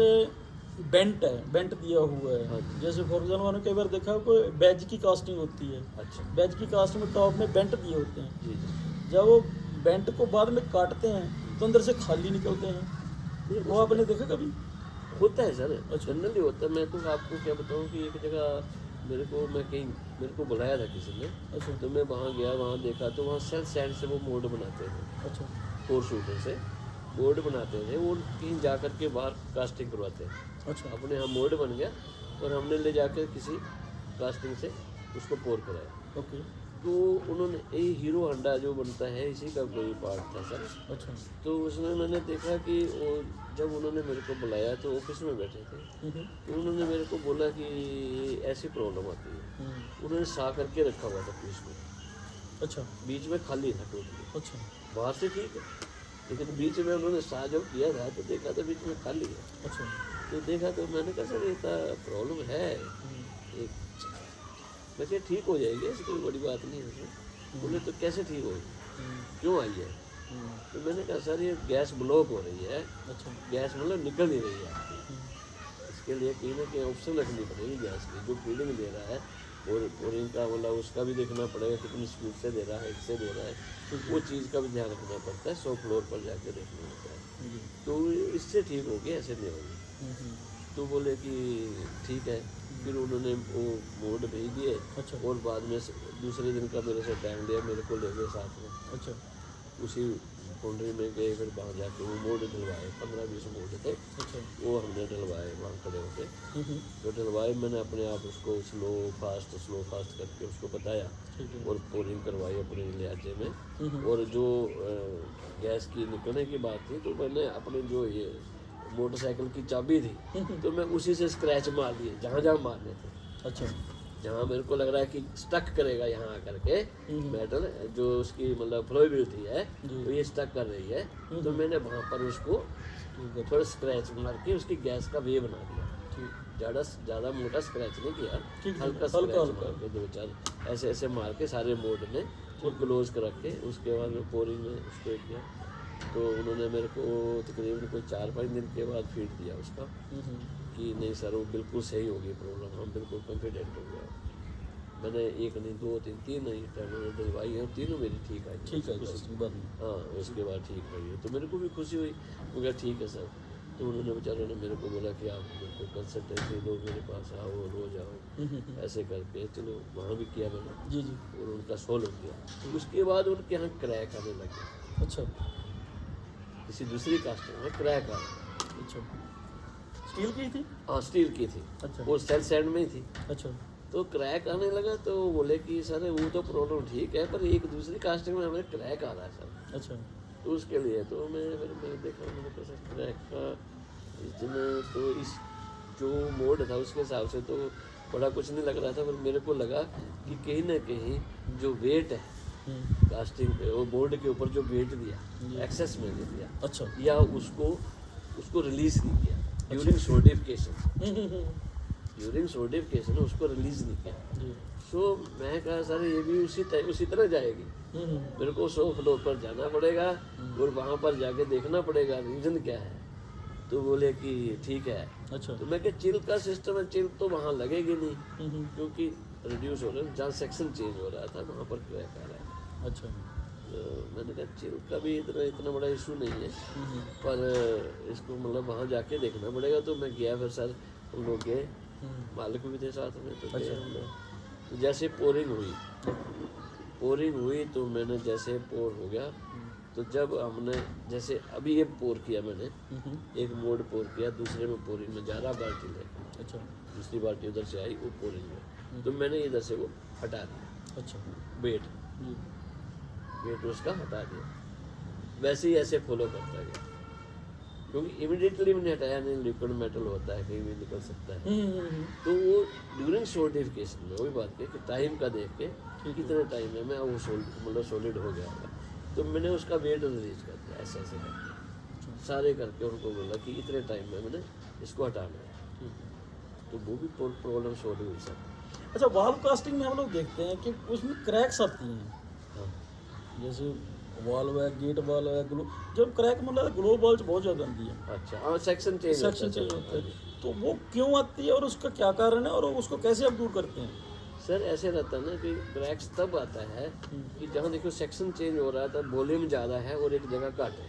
बेंट है, बेंट दिया हुआ हाँ है, जी। जैसे फॉर एग्जाम्पल मैंने कई बार देखा है कोई बैज की कास्टिंग होती है, अच्छा। बैज की कास्टिंग में टॉप में बेंट दिए होते हैं, जी जी। जब वो बेंट को बाद में काटते हैं तो अंदर से खाली निकलते हैं, नहीं, वो आपने देखा कभी? होता है सर, अच्छा। जनरली होता है। मैं तो आपको क्या बताऊँ कि एक जगह मेरे को बुलाया था किसी ने, अच्छा तो मैं वहाँ गया, वहाँ देखा तो वहाँ सेल्फ सैंड से वो मोल्ड बनाते थे, अच्छा 4 शूटर से मोल्ड बनाते थे। वो कहीं जा कर के बाहर कास्टिंग करवाते हैं। अच्छा अपने यहाँ मोल्ड बन गया और हमने ले जाकर किसी कास्टिंग से उसको पोर कराया। ओके तो उन्होंने ये हीरो होंडा जो बनता है इसी का कोई पार्ट था सर। अच्छा तो उसमें मैंने देखा कि वो जब उन्होंने मेरे को बुलाया तो ऑफिस में बैठे थे, हम्म, तो उन्होंने मेरे को बोला कि ऐसी प्रॉब्लम आती है। हम्म, उन्होंने सा करके रखा हुआ था पीस को, अच्छा बीच में खाली था टोटली। अच्छा बाहर से ठीक है, लेकिन बीच में उन्होंने सा जब किया था तो देखा तो बीच में खाली है। अच्छा तो देखा तो मैंने कहा सर ये तो प्रॉब्लम है एक। मैं क्या ठीक हो जाएगी, ऐसी कोई बड़ी बात नहीं है उसमें। बोले तो कैसे ठीक होगी, क्यों आई है? तो मैंने कहा सर ये गैस ब्लॉक हो रही है, अच्छा गैस मतलब निकल नहीं रही है आपकी। इसके लिए कहीं ना कहीं ऑप्शन रखनी पड़ेगी गैस की, जो फीडिंग दे रहा है और इनका मतलब उसका भी देखना पड़ेगा कितनी स्पीड से दे रहा है, हिट से दे रहा है, वो चीज़ का भी ध्यान रखना पड़ता है। 100 फ्लोर पर जाके देखना होता है, जी तो इससे ठीक होगी, ऐसे नहीं होगी। तो बोले कि ठीक है। फिर उन्होंने वो मोड भेज दिए अच्छा और बाद में दूसरे दिन का मेरे से टाइम लिया, मेरे को ले गए साथ में। अच्छा उसी फाउंड्री में गए, फिर वहाँ जाके वो मोड डलवाए, 15-20 मोड थे, अच्छा वो हमने डलवाए वहाँ खड़े होके। हम्म, तो डलवाए मैंने अपने आप उसको स्लो फास्ट करके उसको बताया ठीक है और पोरिंग करवाई अपने लिहाजे में। हम्म, और जो गैस की निकलने की बात थी तो मैंने अपने जो ये मोटरसाइकिल की चाबी थी तो मैं उसी से स्क्रैच मार दिए जहाँ जहाँ मारने थे। अच्छा जहाँ मेरे को लग रहा है कि स्टक करेगा यहाँ आकर के मेटल, जो उसकी मतलब फ्लोबिलिटी है जी। तो ये स्टक कर रही है, तो मैंने वहाँ पर उसको ठीक है थोड़ा स्क्रैच मार के उसकी गैस का वे बना दिया। ठीक ज़्यादा मोटा स्क्रैच नहीं किया, ठीक है, हल्का हल्का स्क्रैच हल्का मार के 2-4 ऐसे ऐसे मार के सारे मोड ने और क्लोज कर रखे। उसके बाद में पोरिंग में उसको किया, तो उन्होंने मेरे को तकरीबन कोई 4-5 दिन के बाद फीड दिया उसका कि नहीं सर वो बिल्कुल सही होगी प्रॉब्लम, हम बिल्कुल कॉन्फिडेंट हो गया। मैंने एक नहीं 2-3 नहीं टर्मिनल डलवाई है, तीनों मेरी ठीक आई। ठीक है कास्टिंग बाद में हाँ, उसके बाद ठीक रही है, तो मेरे को भी खुशी हुई। मैं कहा ठीक है सर। तो उन्होंने बेचारों ने मेरे को बोला कि आप मेरे को कंसल्टेंसी लो, मेरे पास आओ, रोज आओ, ऐसे करके चलो वहाँ भी किया मैंने जी जी और उनका सोल्व हो गया। उसके बाद उनके यहाँ क्रैक आने लगे, अच्छा किसी दूसरी कास्टिंग में क्रैक आ गया। अच्छा स्टील की थी हाँ, स्टील की थी, अच्छा वो सेल सैंड में ही थी। अच्छा तो क्रैक आने लगा तो बोले कि सर वो तो प्रॉब्लम ठीक है पर एक दूसरी कास्टिंग में हमें क्रैक आ रहा है सर। अच्छा तो उसके लिए तो मैंने देखा, मैंने कहा सर क्रैक का इसमें तो इस जो मोड था उसके हिसाब से तो बड़ा कुछ नहीं लग रहा था, पर मेरे को लगा कि कहीं ना कहीं जो वेट है कास्टिंग पे, वो बोर्ड के ऊपर जो वेट दिया एक्सेस में दे दिया, अच्छा या उसको रिलीज नहीं किया ड्यूरिंग सोडिफिकेशन। ड्यूरिंग सोडिफिकेशन उसको रिलीज नहीं किया। जी सो मैं कहा सर ये भी उसी तरह जाएगी, मेरे को 100 फ्लोर पर जाना पड़ेगा और वहाँ पर जाके देखना पड़ेगा रीज़न क्या है। तो बोले कि ठीक है। अच्छा तो मैं क्या चिल का सिस्टम है, चिल तो वहाँ लगेगी नहीं क्योंकि रिड्यूस हो रहा है, जहाँ सेक्शन चेंज हो रहा था वहाँ पर क्रैक आ रहा है। अच्छा तो मैंने कहा चिल का भी इतना बड़ा इशू नहीं है, पर इसको मतलब वहाँ जाके देखना पड़ेगा। तो मैं गया, फिर सर हम लोग गए, मालिक भी थे साथ में, तो गए हम लोग। तो जैसे पोरिंग हुई तो मैंने जैसे पोर हो गया, तो जब हमने जैसे अभी ये पोर किया मैंने, एक मोड पोर किया, दूसरे में पोरिंग में 11 बाल्टी ले, अच्छा दूसरी बाल्टी उधर से आई वो पोरिंग में, तो मैंने इधर से वो हटा दिया अच्छा वेट उसका हटा दिया। वैसे ही ऐसे फॉलो करता गया, क्योंकि इमिडिएटली मैंने हटाया नहीं, लिक्विड मेटल होता है कहीं भी निकल सकता है। तो वो ड्यूरिंग सोल्डिफिकेशन में वही बात है कि टाइम का देख के कितने टाइम में मैं वो मतलब सॉलिड हो गया होगा, तो मैंने उसका वेट रिलीज कर दिया ऐसे ऐसे करके सारे करके उनको बोला कि इतने टाइम में मैंने इसको हटाना है, तो वो भी प्रॉब्लम सॉल्व हुई सर। अच्छा वाल्व कास्टिंग में हम लोग देखते हैं कि उसमें क्रैक्स आती हैं, हाँ जैसे वाल्व है, गेट वाल्व है, ग्लो जब क्रैक मतलब ग्लो बॉल बहुत ज़्यादा आती है, अच्छा हाँ, सेक्शन चेंज सेक्शन चेंज होता है, तो वो क्यों आती है और उसका क्या कारण है और उसको कैसे आप दूर करते हैं? सर ऐसे रहता है ना कि क्रैक्स तब आता है कि जहाँ देखो सेक्शन चेंज हो रहा है तब वॉल्यूम ज़्यादा है और एक जगह कट है,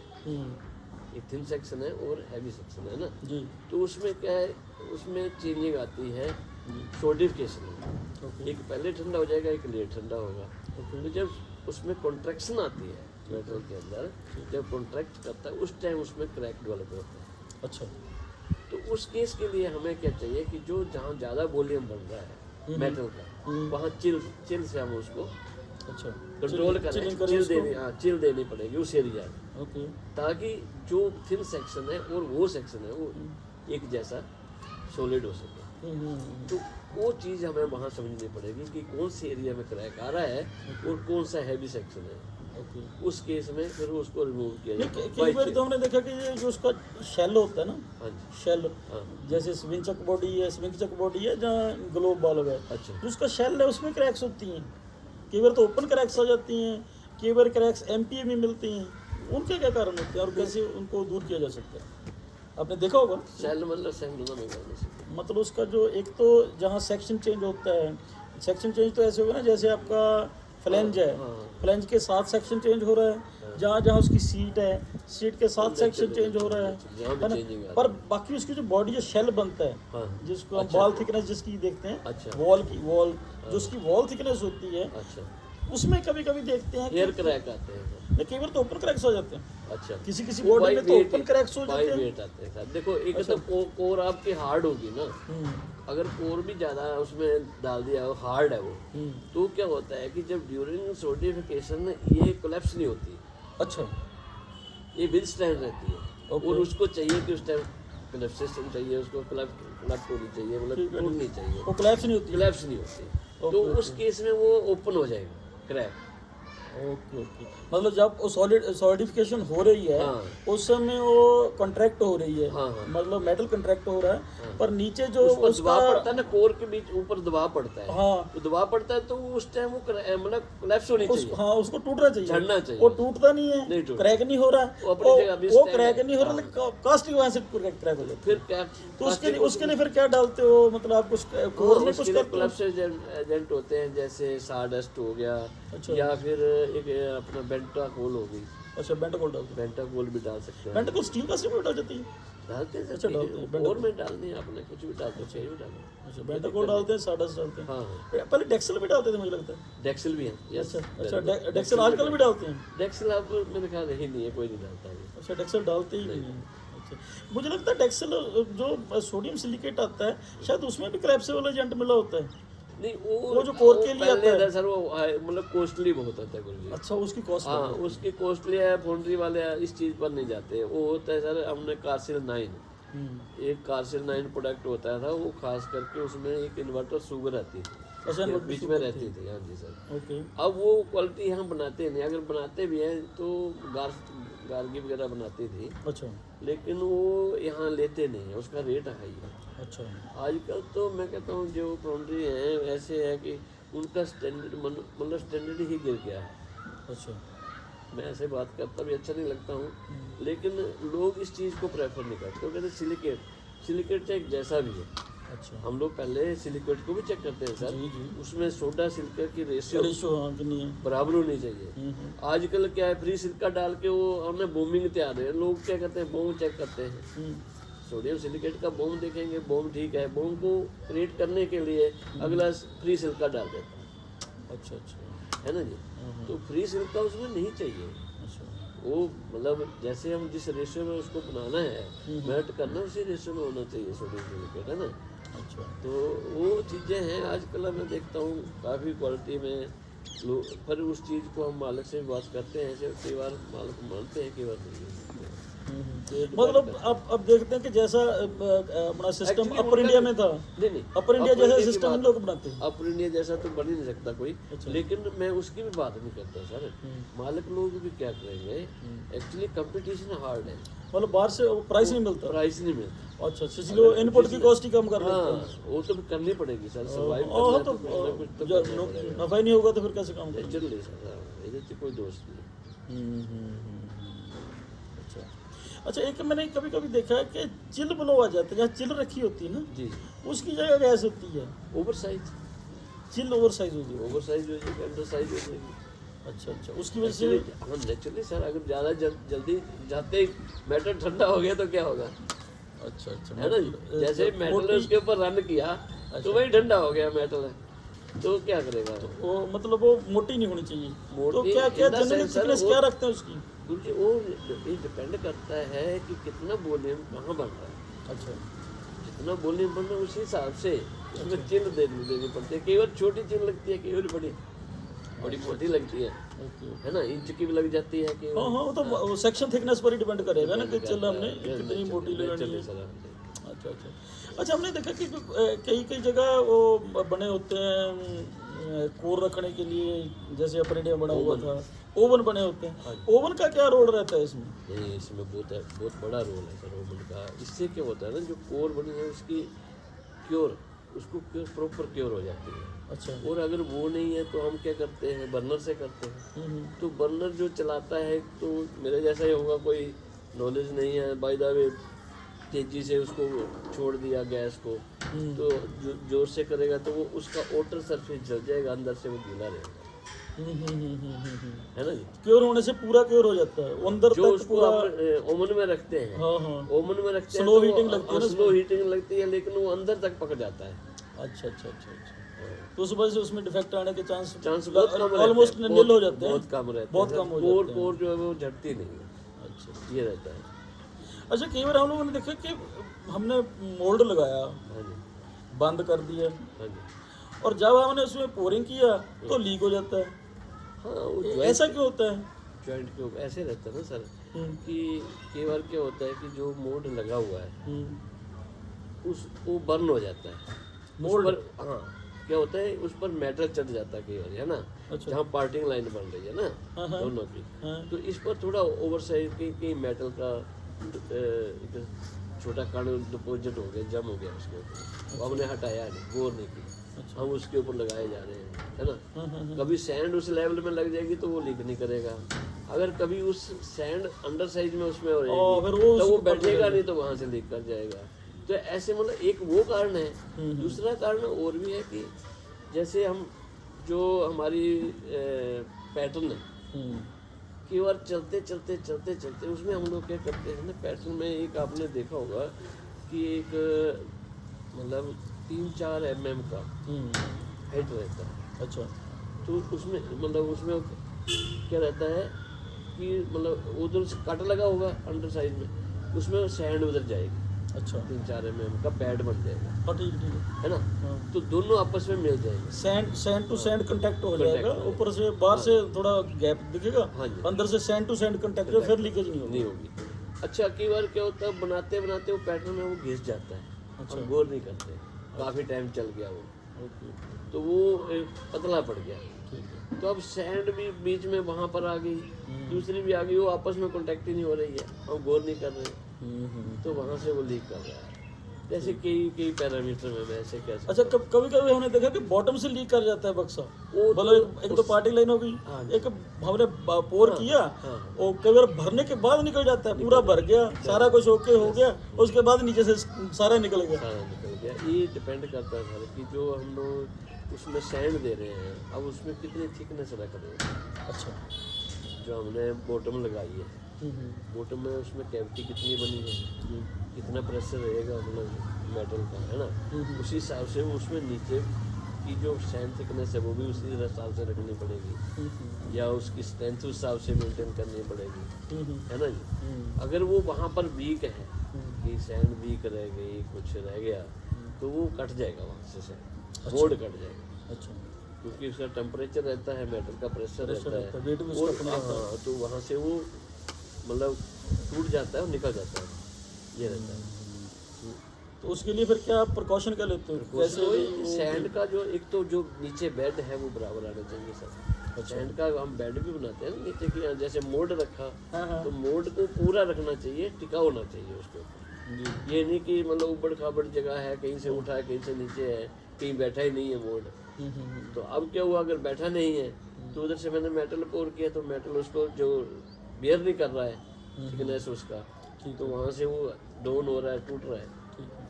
एक थिन सेक्शन है और हैवी सेक्शन है ना, जी तो उसमें क्या है, उसमें चेंजिंग आती है सोडिफिकेशन में। ओके एक पहले ठंडा हो जाएगा, एक लेट ठंडा होगा। ओके तो जब उसमें कॉन्ट्रैक्शन आती है मेटल के अंदर, जब कॉन्ट्रैक्ट करता है उस टाइम उसमें क्रैक डेवलप होता है। अच्छा तो उस केस के लिए हमें क्या चाहिए कि जो जहाँ ज़्यादा वॉल्यूम बन रहा है मेटल का, वहाँ चिल से हम उसको अच्छा कंट्रोल करें, चिल देनी, हाँ चिल देनी पड़ेगी उस एरिया में, ओके ताकि जो थिन सेक्शन है और वो सेक्शन है वो एक जैसा सॉलिड हो सके। तो वो चीज़ हमें वहाँ समझनी पड़ेगी कि कौन से एरिया में क्रैक आ रहा है और कौन सा हैवी सेक्शन है। ओके उस केस में फिर उसको रिमूव किया जाए। कई बार तो हमने देखा कि ये जो उसका शेल होता है ना, हाँ जी, शेल हाँ जैसे स्विंग चक बॉडी है, स्विंग चक बॉडी है जहाँ ग्लोब बॉल है, अच्छा जो उसका शेल है उसमें क्रैक्स होती हैं, कई बार तो ओपन क्रैक्स आ जाती हैं, कई बार क्रैक्स एमपीए में मिलती हैं, उनके क्या कारण होते हैं और कैसे उनको दूर किया जा सकता है? आपने देखा होगा, सेल मतलब सेल में करने से मतलब उसका जो एक तो जहाँ सेक्शन चेंज होता है, सेक्शन चेंज तो ऐसे होगा ना जैसे आपका फ्लेंज है, फ्लेंज के साथ सेक्शन चेंज हो रहा है, जहाँ जहाँ उसकी सीट है, सीट के साथ सेक्शन चेंज हो रहा जहाँ भी है चेंजिंग ना, पर बाकी उसकी जो बॉडी जो शेल बनता है, हाँ जिसको हम वॉल थिकनेस जिसकी देखते हैं, अच्छा वॉल की वॉल जो उसकी वॉल थिकनेस होती है, अच्छा उसमें कभी कभी देखते हैं एयर कि क्रैक आते हैं कई बार तो ओपन क्रैक्स हो जाते हैं, अच्छा किसी किसी बॉडी में तो ओपन क्रैक्स हो जाते बाई हैं। वेट आते हैं सर। देखो एक तो कोर आपकी हार्ड होगी ना, अगर कोर भी ज़्यादा उसमें डाल दिया हो, हार्ड है वो, तो क्या होता है कि जब ड्यूरिंग सोडिफिकेशन ये कोलैप्स नहीं होती, अच्छा ये विद स्टैंड रहती है और उसको चाहिए कि उस टाइम कोलैप्सेशन चाहिए, उसको कोलैप्स होनी चाहिए, मतलब टूटनी चाहिए, वो कोलैप्स नहीं होती। कोलैप्स नहीं होती। तो उस केस में वो ओपन हो जाएगा क्रैक। ओके ओके, मतलब जब वो सॉलिडिफिकेशन हो रही है हाँ। उस समय वो कॉन्ट्रैक्ट हो रही है, हाँ, हाँ। मतलब मेटल कॉन्ट्रैक्ट हो रहा है, पर नीचे जो उस पर उसका दबाव पड़ता है ना, कोर के बीच ऊपर दबाव पड़ता है, हाँ तो दबाव पड़ता है तो उस टाइम वो मतलब कोलैप्स होनी चाहिए, हाँ उसको टूटना चाहिए, झड़ना चाहिए। वो टूटता नहीं है, नहीं टूटता। क्रैक नहीं हो रहा, वो अपनी जगह भी वो stand क्रैक है। नहीं हो रहा, लेकिन कास्टिंग वहाँ से क्रैक हो जाता है। फिर क्या तो उसके लिए फिर क्या डालते हो, मतलब आप कुछ कोर में कुछ करते हो? कोलैप्स एजेंट होते हैं, जैसे साडस्ट हो गया, अच्छा। या फिर एक अपना बेंटाकोल हो गई, अच्छा बेंटाकोल डालते बेंटाकोल भी डाल सकते हैं, हैं। बेंटाकोल स्टील का स्ट्रिप में डाल जाती है। डालते हैं अच्छा, डालते हैं, और में डालनी है आपने, कुछ भी डाल दो, चाहिए भी डालो। अच्छा बेंटाकोल डालते हैं, साडस्ट डालते हैं, हाँ हाँ, पहले डेक्सल भी डालते थे मुझे लगता है। डेक्सिल भी है, यस। अच्छा डेक्सल आजकल भी डालते हैं। डेक्सिल आप मेरे ख्याल ही नहीं है, कोई नहीं डालता है। अच्छा डेक्सल डालते ही नहीं है। अच्छा मुझे लगता है डेक्सल जो सोडियम सिलिकेट आता है शायद उसमें भी क्रैप्सेबल एजेंट मिला होता है। नहीं वो जो कोर के लिए पहले आता है। था सर, वो मतलब कॉस्टली बहुत होता है कुछ। अच्छा उसकी कॉस्ट हाँ उसकी कॉस्टली है, फाउंड्री वाले इस चीज़ पर नहीं जाते। वो होता है सर, हमने कार्सिल 9, एक कार्सिल 9 प्रोडक्ट होता था, वो खास करके उसमें एक इन्वर्टर शुगर आती थी, अच्छा के बीच में रहती थी। हाँ जी सर। ओके अब वो क्वालिटी हम बनाते नहीं, अगर बनाते भी हैं तो गार्गी वगैरह बनाती थी, अच्छा लेकिन वो यहाँ लेते नहीं है, उसका रेट हाई है। अच्छा आजकल तो मैं कहता हूँ जो फाउंड्री हैं ऐसे है कि उनका स्टैंडर्ड मतलब स्टैंडर्ड ही गिर गया है। अच्छा मैं ऐसे बात करता भी अच्छा नहीं लगता हूँ, लेकिन लोग इस चीज़ को प्रेफर नहीं करते। वो कहते सिलिकेट चेक जैसा भी है। अच्छा हम लोग पहले सिलिकेट को भी चेक करते हैं सर, जी जी उसमें सोडा सिलिका की रेशियो हाँ कि नहीं है। बराबर होनी चाहिए। आजकल क्या है, फ्री सिलिका डाल के वो हमने बोमिंग तैयार है, लोग क्या करते हैं, बोम चेक करते हैं। सोडियम सिलिकेट का बोम देखेंगे, बोम ठीक है, बोम को क्रिएट करने के लिए अगला फ्री सिलिका डाल देता है। अच्छा अच्छा है ना जी। तो फ्री सिलिका उसमें नहीं चाहिए। अच्छा वो मतलब जैसे हम जिस रेशियो में उसको बनाना है, मेल्ट करना, उसी रेशियो में होना चाहिए सोडियम सिलिकेट, है ना। अच्छा तो वो चीज़ें हैं। आजकल मैं देखता हूँ काफ़ी क्वालिटी में लोग, पर उस चीज़ को हम मालिक से भी बात करते हैं, ऐसे कई बार मालिक मानते हैं, कई बार नहीं। मतलब अब देखते हैं कि जैसा अपना सिस्टम Actually अपर इंडिया में था, नहीं अपर इंडिया Upper जैसा India की सिस्टम हम बात- लोग बनाते हैं। अपर इंडिया जैसा तो बन ही नहीं सकता कोई। अच्छा। लेकिन मैं उसकी भी बात नहीं करता सर। मालिक लोग भी क्या करेंगे, एक्चुअली कंपटीशन हार्ड है, मतलब बाहर से प्राइस नहीं मिलता। प्राइस नहीं मिलता। अच्छा इसलिए वो इनपुट की कॉस्ट ही कम कर लेते हैं। हाँ वो तो करनी पड़ेगी सर, सर्वाइव हाँ करना तो तो कुछ ना कुछ तो जब करना पड़ेगा। नफा ही नहीं होगा तो फिर कैसे काम करेंगे? नेचुरली सर, ये तो कोई दोस्त नहीं। अच्छा अच्छा, एक मैंने कभी कभी देखा है कि चिल ब्लो आ जाता है, जहाँ चिल रखी होती है ना जी उसकी जगह गैस होती है, over size, chill over size होती है। ओवर साइज हो जाएगी, अंडर साइज हो जाएगी। अच्छा अच्छा, उसकी वजह से एक्चुअली हाँ नेचुरली सर, अगर ज़्यादा जल्दी जाते ही मेटल ठंडा हो गया तो क्या होगा, अच्छा अच्छा है ना जी। जैसे ही मेटल ने मोटी- उसके ऊपर रन किया तो वही ठंडा हो गया मेटल है, तो क्या करेगा वो मतलब वो मोटी नहीं होनी चाहिए। तो मोटी क्या क्या in the generally sense, sir, thickness वो- क्या रखते हैं उसकी? क्योंकि वो ये डिपेंड करता है कि कितना वॉल्यूम कहाँ बन रहा है, अच्छा जितना वॉल्यूम बन रहा है उसी हिसाब से उसमें चिल देनी पड़ती है। कई बार छोटी चिल लगती है, कई बार बड़ी बड़ी मोटी लगती है ओके। है ना, इंच की भी लग जाती है कि हाँ हाँ, वो तो सेक्शन थिकनेस पर ही डिपेंड करेगा ना कि चल हमने कितनी मोटी लगानी है। सर। अच्छा अच्छा अच्छा, हमने देखा कि कई कई जगह वो बने होते हैं कोर रखने के लिए, जैसे अपने इंडिया में बना हुआ था, ओवन बने होते हैं। ओवन का क्या रोल रहता है इसमें? नहीं, इसमें बहुत बड़ा रोल है सर ओवन का। इससे क्या होता है ना, जो कोर बनी है उसकी क्योर, उसको क्योर प्रॉपर क्योर हो जाती है। अच्छा। और अगर वो नहीं है तो हम क्या करते हैं, बर्नर से करते हैं। तो बर्नर जो चलाता है, तो मेरे जैसा ही होगा, कोई नॉलेज नहीं है, बाय द वे तेजी से उसको छोड़ दिया गैस को, तो जोर से करेगा तो वो उसका आउटर सरफेस जल जाएगा, अंदर से वो गीला रहेगा, है ना जी। क्योर होने से पूरा क्योर हो जाता है, वो अंदर जो तक उसको पूरा। आप ओवन में रखते हैं, हाँ हाँ। ओवन में रखते हैं Slow तो heating लगती है ना स्लो हीटिंग लगती है, लेकिन वो अंदर तक पक जाता है। अच्छा अच्छा अच्छा अच्छा, तो उस वजह से उसमें डिफेक्ट आने के चांस चांस बहुत कम रहते हैं, ऑलमोस्ट निल हो जाते हैं। बहुत कम रहते हैं, बहुत कम हो कोर जाते हैं। कोर जो है वो झटती नहीं है। अच्छा ये रहता है। अच्छा, कई बार हम लोगों ने देखा कि हमने मोल्ड लगाया, हाँ जी, बंद कर दिया, हाँ जी। और जब हमने उसमें पोरिंग किया तो लीक हो जाता है। हाँ, वो ऐसा क्यों होता है? जॉइंट के ऊपर ऐसे रहता है ना सर, हम्म, कि कई बार क्या होता है कि जो मोल्ड लगा हुआ है हम्म, उस वो बर्न हो जाता है मोल्ड? उस पर। हाँ, क्या होता है उस पर मेटल चढ़ जाता है कई बार, है ना। अच्छा। जहाँ पार्टिंग लाइन बन रही है ना, हाँ, हाँ। दोनों की, हाँ। तो इस पर थोड़ा ओवर साइज की मेटल का एक छोटा कण डिपोजिट हो गया, जम हो गया उसके ऊपर, वो हमने हटाया नहीं, गौर नहीं की, अच्छा। हम उसके ऊपर लगाए जा रहे हैं, है ना। हाँ, हाँ, हाँ। कभी सैंड उस लेवल में लग जाएगी तो वो लीक नहीं करेगा। अगर कभी उस सैंड अंडर साइज में उसमें हो फिर जाएगी वो तो वो उसके ऊपर बैठेगा लगेगा। नहीं, तो वहाँ से लीक कर जाएगा। तो ऐसे मतलब एक वो कारण है। दूसरा कारण और भी है कि जैसे हम जो हमारी पैटर्न है, कई बार चलते चलते चलते चलते उसमें हम लोग क्या करते हैं ना, पैटर्न में एक आपने देखा होगा कि एक मतलब 3-4 mm का हाइट रहता है। अच्छा तो उसमें मतलब उसमें क्या रहता है कि मतलब उधर से कट लगा होगा अंडर साइज में, उसमें सैंड उधर जाएगी, अच्छा। 3-4 mm का पैड बन जाएगा, हाँ ठीक ठीक है। है ना। हाँ। तो दोनों आपस में मिल जाएंगे। सैंड टू सैंड कांटेक्ट हो Contact जाएगा, हो जाएगा। ऊपर से बाहर से थोड़ा गैप दिखेगा, हाँ जी। अंदर से सैंड टू सैंड कांटेक्ट हो, फिर लीकेज नहीं होगी। नहीं होगी। अच्छा, कई बार क्या होता है बनाते बनाते वो पैटर्न में वो घिस जाता है, अच्छा। हम गौर नहीं करते, काफ़ी टाइम चल गया वो, ओके तो वो पतला पड़ गया। ठीक है। तो अब सैंड भी बीच में वहाँ पर आ गई, दूसरी भी आ गई, वो आपस में कॉन्टेक्ट ही नहीं हो रही है, हम गौर नहीं कर रहे, तो वहाँ से वो लीक कर रहा है। जैसे कई कई पैरामीटर में मैं ऐसे कह सकता अच्छा, कभी कभी हमने देखा कि बॉटम से लीक कर जाता है बक्सा, वो मतलब एक तो पार्टी लाइन हो गई, हाँ एक हमने पोर किया, हाँ। और कई बार भरने के बाद निकल जाता है, पूरा भर गया, सारा कुछ ओके हो गया, उसके बाद नीचे से सारा निकल गया। सारा निकल गया। ये डिपेंड करता है सर कि जो हम लोग उसमें सैंड दे रहे हैं, अब उसमें कितनी थिकनेस रख रहे हैं। अच्छा। जो हमने बॉटम लगाई है, बॉटम में उसमें कैविटी कितनी बनी है, कितना प्रेशर रहेगा मतलब मेटल का, है ना। उसी हिसाब से वो उसमें नीचे की जो सैंड थिकनेस है वो भी उसी हिसाब से रखनी पड़ेगी, या उसकी स्ट्रेंथ उस हिसाब से मेंटेन करनी पड़ेगी, है ना जी। अगर वो वहाँ पर वीक है कि सैंड वीक रह गई, कुछ रह गया, तो वो कट जाएगा वहाँ से सैंड, बोर्ड कट जाएगा। अच्छा, क्योंकि उसका टेम्परेचर रहता है, मेटल का प्रेशर रहता रहता है, है, weight भी उसका और अपना रहता है। हाँ, तो वहाँ से वो मतलब टूट जाता है और निकल जाता है, ये रहता है। तो उसके लिए फिर क्या प्रिकॉशन क्या लेते हो? कैसे वही सैंड का जो एक तो जो नीचे बेड है वो बराबर आना चाहिए सर। सैंड का हम बेड भी बनाते हैं ना नीचे की, जैसे मोल्ड रखा, हाँ, हाँ। तो मोल्ड को पूरा रखना चाहिए, टिका होना चाहिए उसके ऊपर। ये नहीं कि मतलब ऊबड़ खाबड़ जगह है, कहीं से उठा है, कहीं से नीचे है, कहीं बैठा ही नहीं है मोल्ड। तो अब क्या हुआ, अगर बैठा नहीं है तो उधर से मैंने मेटल पोर किया, तो मेटल उसको जो बियर नहीं कर रहा है थिकनेस उसका, तो वहाँ से वो डाउन हो रहा है, टूट रहा है।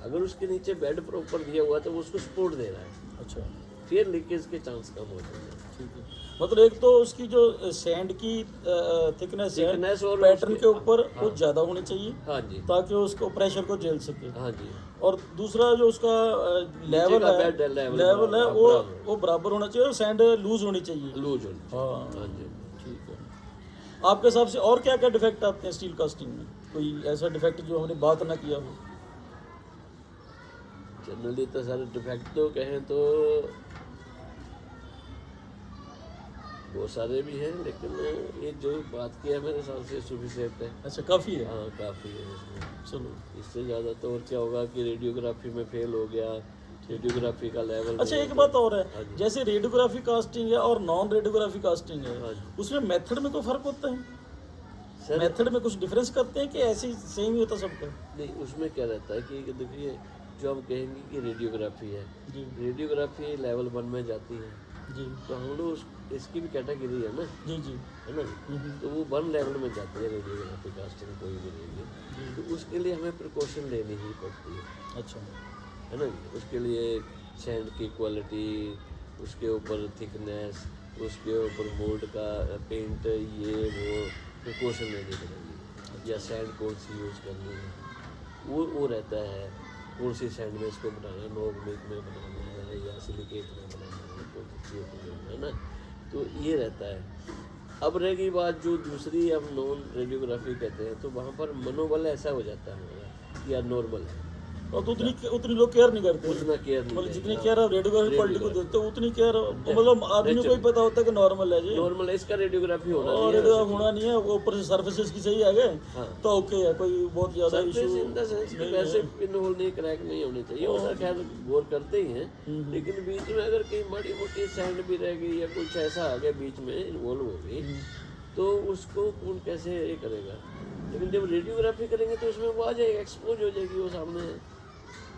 अगर उसके नीचे बेड प्रॉपर दिया हुआ तो वो उसको सपोर्ट दे रहा है, अच्छा फिर लीकेज के चांस कम होते हैं। ठीक है। मतलब एक तो उसकी जो सैंड की थिकनेस है Thickness और पैटर्न उसकी- के ऊपर वो ज़्यादा होनी चाहिए हाँ जी, ताकि उसको प्रेशर को झेल सके। हाँ जी, और दूसरा जो उसका लेवल का है bed है, level लेवल है बराबर। वो बराबर होना चाहिए और सैंड लूज होनी चाहिए। लूज होनी चाहिए। हाँ हाँ जी। ठीक है। आपके हिसाब से और क्या क्या डिफेक्ट आते हैं स्टील कास्टिंग में? कोई ऐसा डिफेक्ट जो हमने बात ना किया हो? जनरली तो सारे डिफेक्ट तो कहें तो बहुत सारे भी हैं, लेकिन ये जो बात किया है मेरे हिसाब से सफिशिएंट है। अच्छा काफ़ी है। हाँ काफ़ी है इसमें। चलो इससे ज़्यादा तो और क्या होगा कि रेडियोग्राफी में फेल हो गया, रेडियोग्राफी का लेवल। अच्छा एक बात और हाँ है, जी। जैसे रेडियोग्राफी कास्टिंग है और नॉन रेडियोग्राफी कास्टिंग हाँ है, जी। उसमें मेथड में कोई फर्क होता है? सर मेथड में कुछ डिफरेंस करते हैं कि ऐसे ही सेम ही होता सबका? नहीं, उसमें क्या रहता है कि देखिए जो हम कहेंगे कि रेडियोग्राफी है, जी रेडियोग्राफी लेवल 1 में जाती है, जी तो हम लोग इसकी भी कैटेगरी है ना, जी जी है ना, तो वो 1 लेवल में जाती है रेडियोग्राफी कास्टिंग कोई भी रहेगी, तो उसके लिए हमें प्रिकॉशन लेनी ही पड़ती है अच्छा है ना जी। उसके लिए सैंड की क्वालिटी, उसके ऊपर थिकनेस, उसके ऊपर मोल्ड का पेंट, ये वो प्रिकॉशन लेनी पड़ेगी, या सैंड कौन सी यूज़ करनी है वो रहता है, कौन सी सैंड में इसको बनाना है, नोक मिल्क में बनाना है या सिलिकेट में बनाना है, कौन सी चीज़ बनाना है ना, तो ये रहता है। अब रहेगी बात जो दूसरी हम नॉन रेडियोग्राफी कहते हैं, तो वहाँ पर मनोबल ऐसा हो जाता है हमारा कि यार नॉर्मल है, और तो उतनी लोग केयर नहीं करते, उतना केयर नहीं मतलब जितनी लेंगे। केयर रेडियोग्राफी क्वालिटी को देते हैं उतनी केयर मतलब आदमी को ही पता होता है कि नॉर्मल है जी, नॉर्मल है, इसका रेडियोग्राफी होना और रेडियोग्राफी होना नहीं है, वो ऊपर से सर्फेसिस की सही आ गए हाँ। तो ओके है, कोई बहुत ज़्यादा इशू इन द सेंस कि वैसे पिन होल नहीं, क्रैक नहीं होने चाहिए, वो तो खैर गौर करते ही हैं, लेकिन बीच में अगर कहीं बड़ी मोटी सैंड भी रह गई या कुछ ऐसा आ गया बीच में इन्वॉल्व हो गई, तो उसको कौन कैसे ये करेगा। लेकिन जब रेडियोग्राफी करेंगे तो उसमें वो आ जाएगा, एक्सपोज हो जाएगी, वो सामने है,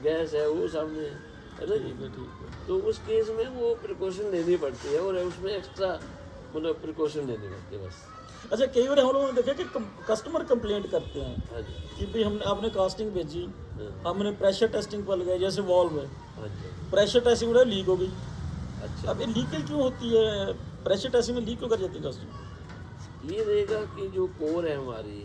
गैस है वो सामने है ना जी। ठीक है। तो उस केस में वो प्रिकॉशन लेनी पड़ती है, और उसमें एक्स्ट्रा मतलब प्रिकॉशन लेनी पड़ती है बस। अच्छा कई बार हम लोगों ने देखा कि कस्टमर कंप्लेंट करते हैं हाँ जी, कि भाई हमने आपने कास्टिंग भेजी, हाँ, हमने प्रेशर टेस्टिंग पर लगाई, जैसे वॉल्व है, हाँ जी, प्रेशर टेस्टिंग में लीक हो गई। अच्छा। अब ये लीकेज क्यों होती है? प्रेशर टेस्टिंग में लीक क्यों कर जाती है कास्टिंग? ये रहेगा कि जो कोर है हमारी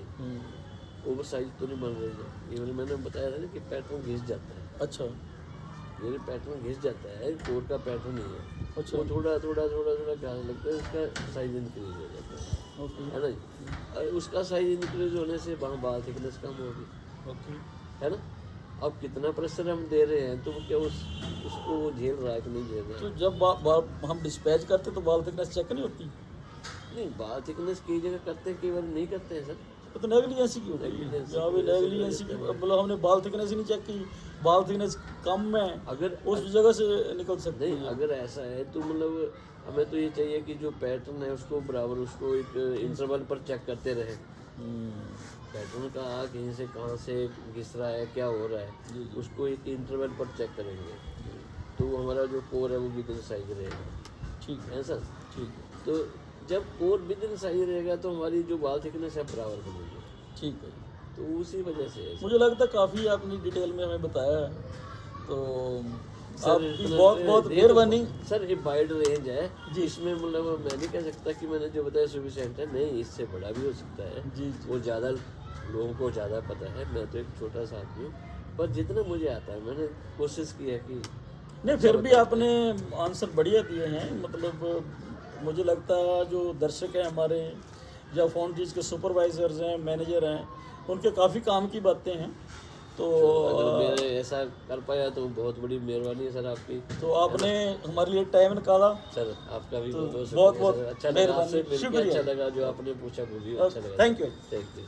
ओवर साइज तो नहीं बन रही है, इवन मैंने बताया था ना कि पैटर्न घिस जाता है, अच्छा ये पैटर्न घिस जाता है, कोर का पैटर्न ही है, अच्छा वो थोड़ा थोड़ा थोड़ा थोड़ा घास लगता है, उसका साइज इंक्रीज हो जाता है ओके ना जी। और उसका साइज इंक्रीज होने से वहाँ बाल थिकनेस कम होगी, ओके है ना। अब कितना प्रेशर हम दे रहे हैं तो वो क्या उसको वो झेल रहा है कि नहीं झेल रहा तो है। जब हम डिस्पैच करते तो बाल थिकनेस चेक नहीं होती? नहीं, बाल थिकनेस कई जगह करते हैं, कई बार नहीं करते हैं सर। तो नेगलिजेंसी की होती है, Negligence जहाँ भी की वजह से नेगलिजेंसी की होता है। मतलब हमने बाल थिकनेस ही नहीं चेक की, बाल थिकनेस कम में अगर उस जगह से निकल सकती नहीं, है। अगर ऐसा है तो मतलब हमें तो ये चाहिए कि जो पैटर्न है उसको बराबर उसको एक इंटरवल पर चेक करते रहे, पैटर्न का कहीं से कहाँ से घिस रहा है, क्या हो रहा है, उसको एक इंटरवल पर चेक करेंगे, तो हमारा जो कोर है वो विद इन साइज रहेगा, ठीक है है सर। ठीक है तो जब कोर विद इन साइज रहेगा तो हमारी जो बाल थिकनेस है बराबर बनेगी, ठीक है। तो उसी वजह से है। मुझे लगता है काफ़ी आपने डिटेल में हमें बताया है, तो सर आपकी इतना- बहुत बहुत ये मेहरबानी। सर ये वाइड रेंज है जी। इसमें, मतलब मैं नहीं कह सकता कि मैंने जो बताया सफिशिएंट है, नहीं, इससे बड़ा भी हो सकता है, जी जी वो ज़्यादा लोगों को ज़्यादा पता है, मैं तो एक छोटा सा आदमी हूँ, पर जितना मुझे आता है मैंने कोशिश की है कि नहीं, फिर भी आपने आंसर बढ़िया दिए हैं। मतलब मुझे लगता है जो दर्शक हैं हमारे या फाउंड्रीज के सुपरवाइजर्स हैं, मैनेजर हैं, उनके काफ़ी काम की बातें हैं, तो अगर मेरे ऐसा कर पाया तो बहुत बड़ी मेहरबानी है सर आपकी। तो आपने हमारे लिए टाइम निकाला, सर आपका भी बहुत बहुत बहुत शुक्रिया सर, अच्छा लगा मेहरबानी, आपसे मिलकर, शुक्रिया। अच्छा लगा जो आपने पूछा, मुझे अच्छा लगा। Thank you. Thank you.